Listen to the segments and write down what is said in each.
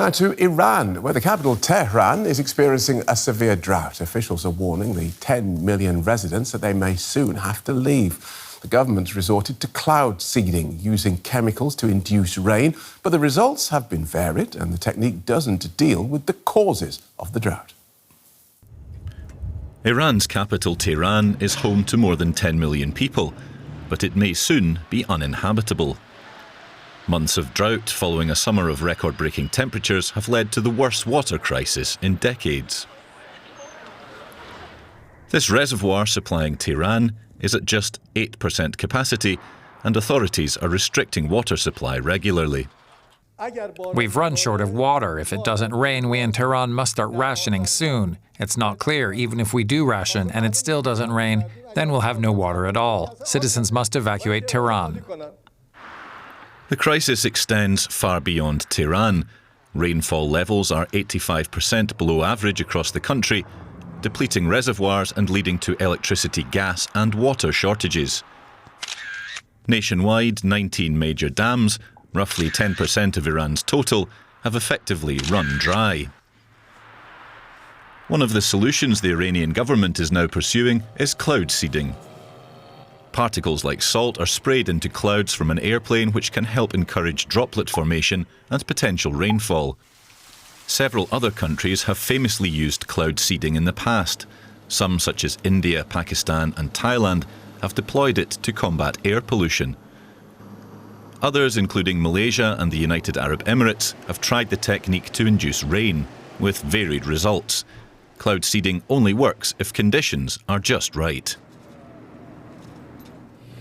Now to Iran, where the capital Tehran is experiencing a severe drought. Officials are warning the 10 million residents that they may soon have to leave. The government's resorted to cloud seeding, using chemicals to induce rain, but the results have been varied and the technique doesn't deal with the causes of the drought. Iran's capital Tehran is home to more than 10 million people, but it may soon be uninhabitable. Months of drought following a summer of record-breaking temperatures have led to the worst water crisis in decades. This reservoir supplying Tehran is at just 8% capacity, and authorities are restricting water supply regularly. We've run short of water. If it doesn't rain, we in Tehran must start rationing soon. It's not clear, even if we do ration and it still doesn't rain, then we'll have no water at all. Citizens must evacuate Tehran. The crisis extends far beyond Tehran. Rainfall levels are 85% below average across the country, depleting reservoirs and leading to electricity, gas and water shortages. Nationwide, 19 major dams, roughly 10% of Iran's total, have effectively run dry. One of the solutions the Iranian government is now pursuing is cloud seeding. Particles like salt are sprayed into clouds from an airplane, which can help encourage droplet formation and potential rainfall. Several other countries have famously used cloud seeding in the past. Some, such as India, Pakistan and Thailand, have deployed it to combat air pollution. Others, including Malaysia and the United Arab Emirates, have tried the technique to induce rain, with varied results. Cloud seeding only works if conditions are just right.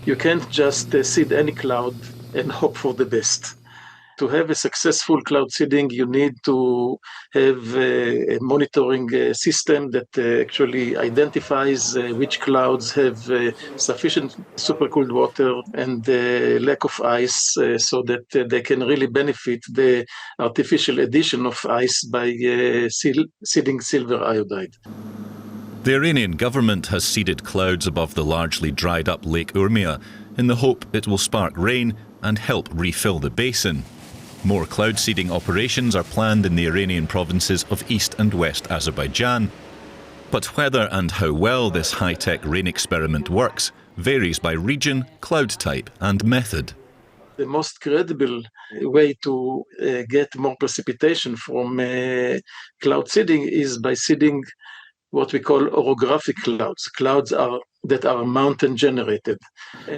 You can't just seed any cloud and hope for the best. To have a successful cloud seeding, you need to have a monitoring system that actually identifies which clouds have sufficient supercooled water and lack of ice, so that they can really benefit the artificial addition of ice by seeding silver iodide. The Iranian government has seeded clouds above the largely dried up Lake Urmia in the hope it will spark rain and help refill the basin. More cloud seeding operations are planned in the Iranian provinces of East and West Azerbaijan. But whether and how well this high-tech rain experiment works varies by region, cloud type and method. The most credible way to get more precipitation from cloud seeding is by seeding what we call orographic clouds. Clouds that are mountain generated.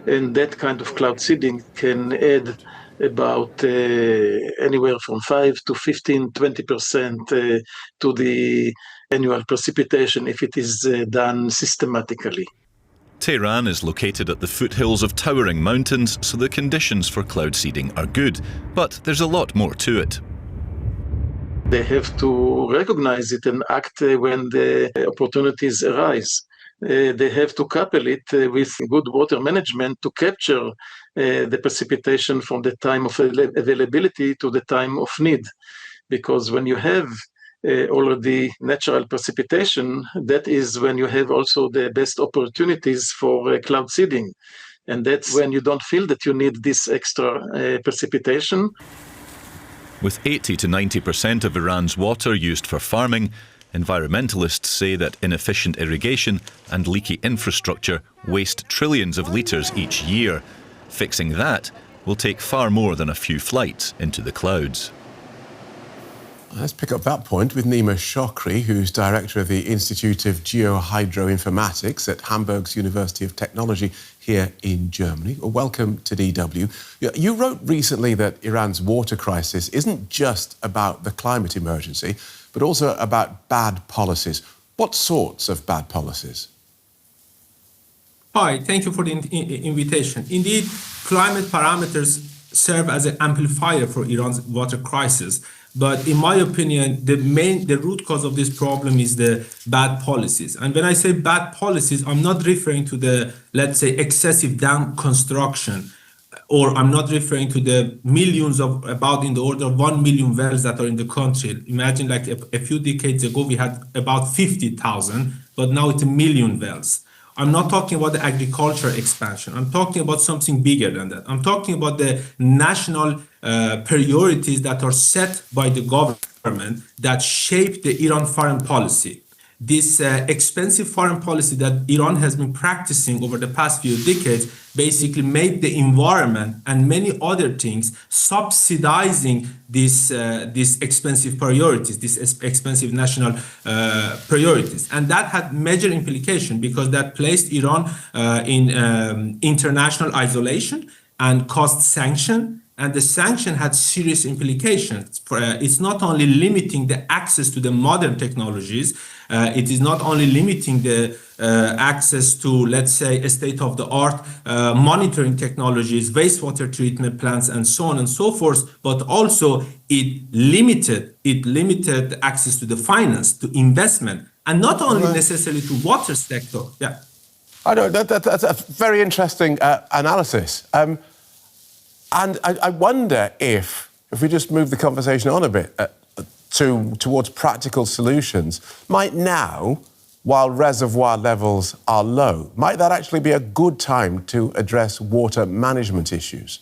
And that kind of cloud seeding can add about anywhere from 5 to 15, 20% to the annual precipitation if it is done systematically. Tehran is located at the foothills of towering mountains, so the conditions for cloud seeding are good, but there's a lot more to it. They have to recognize it and act when the opportunities arise. They have to couple it with good water management to capture the precipitation from the time of availability to the time of need. Because when you have already natural precipitation, that is when you have also the best opportunities for cloud seeding. And that's when you don't feel that you need this extra precipitation. With 80 to 90% of Iran's water used for farming, environmentalists say that inefficient irrigation and leaky infrastructure waste trillions of litres each year. Fixing that will take far more than a few flights into the clouds. Let's pick up that point with Nima Shokri, who's director of the Institute of Geohydroinformatics at Hamburg's University of Technology here in Germany. Welcome to DW. You wrote recently that Iran's water crisis isn't just about the climate emergency, but also about bad policies. What sorts of bad policies? Hi, thank you for the invitation. Indeed, climate parameters serve as an amplifier for Iran's water crisis. But in my opinion, the root cause of this problem is the bad policies. And when I say bad policies, I'm not referring to the, let's say, excessive dam construction, or I'm not referring to the millions of, about in the order of 1 million wells that are in the country. Imagine like a few decades ago, we had about 50,000, but now it's 1 million wells. I'm not talking about the agriculture expansion. I'm talking about something bigger than that. I'm talking about the national priorities that are set by the government that shape the Iran foreign policy. This expensive foreign policy that Iran has been practicing over the past few decades basically made the environment and many other things subsidizing these expensive priorities, these expensive national priorities. And that had major implication because that placed Iran in international isolation and caused sanction. And the sanction had serious implications. It's not only limiting the access to the modern technologies, it is not only limiting the access to, let's say, state-of-the-art monitoring technologies, wastewater treatment plants, and so on and so forth, but also it limited access to the finance, to investment, and not only necessarily to water sector. Yeah, I know that's a very interesting analysis. And I wonder if we just move the conversation on a bit towards practical solutions, might now, while reservoir levels are low, might that actually be a good time to address water management issues?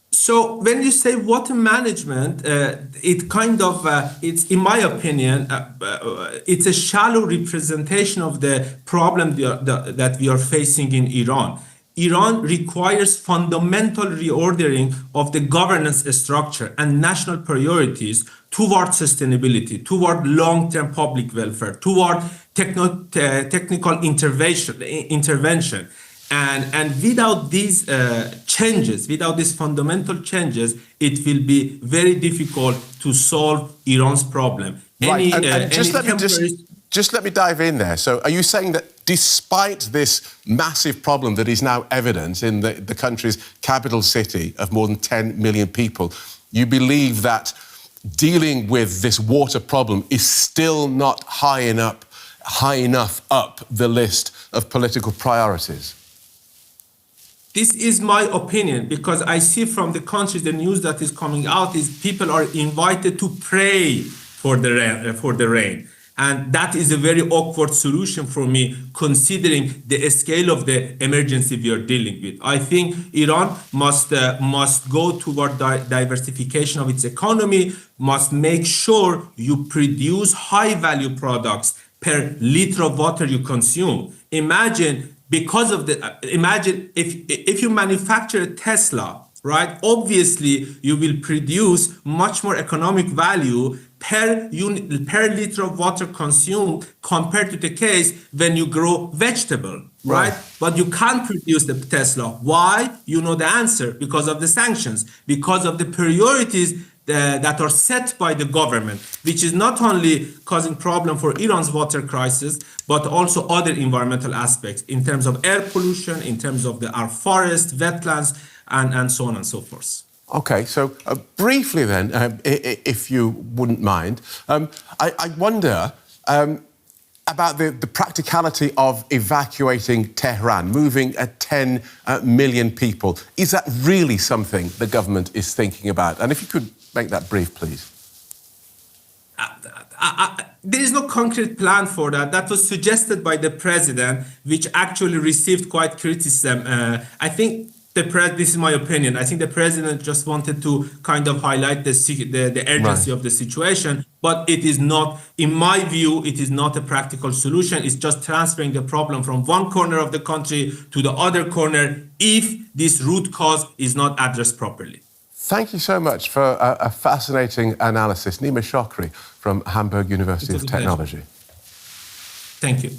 So when you say water management, it kind of, it's, in my opinion, it's a shallow representation of the problem that we are facing in Iran. Iran requires fundamental reordering of the governance structure and national priorities toward sustainability, toward long-term public welfare, toward technical intervention. And without these changes, without these fundamental changes, it will be very difficult to solve Iran's problem. Right. Just let me dive in there. So are you saying that despite this massive problem that is now evident in the country's capital city of more than 10 million people, you believe that dealing with this water problem is still not high enough up the list of political priorities? This is my opinion, because I see from the countries, the news that is coming out is people are invited to pray for the rain. And that is a very awkward solution for me, considering the scale of the emergency we are dealing with. I think Iran must go toward diversification of its economy, must make sure you produce high-value products per liter of water you consume. Imagine if you manufacture a Tesla, right? Obviously, you will produce much more economic value per liter of water consumed compared to the case when you grow vegetable, right? But you can't produce the Tesla. Why? You know the answer. Because of the sanctions, because of the priorities that are set by the government, which is not only causing problem for Iran's water crisis, but also other environmental aspects in terms of air pollution, in terms of our forests, wetlands, and so on and so forth. OK, so briefly then, if you wouldn't mind, I wonder about the practicality of evacuating Tehran, moving 10 million people. Is that really something the government is thinking about? And if you could make that brief, please. There is no concrete plan for that. That was suggested by the president, which actually received quite criticism. I think this is my opinion. I think the president just wanted to kind of highlight the urgency of the situation, but it is not, in my view, it is not a practical solution. It's just transferring the problem from one corner of the country to the other corner if this root cause is not addressed properly. Thank you so much for a fascinating analysis. Nima Shokri from Hamburg University of Technology. Thank you.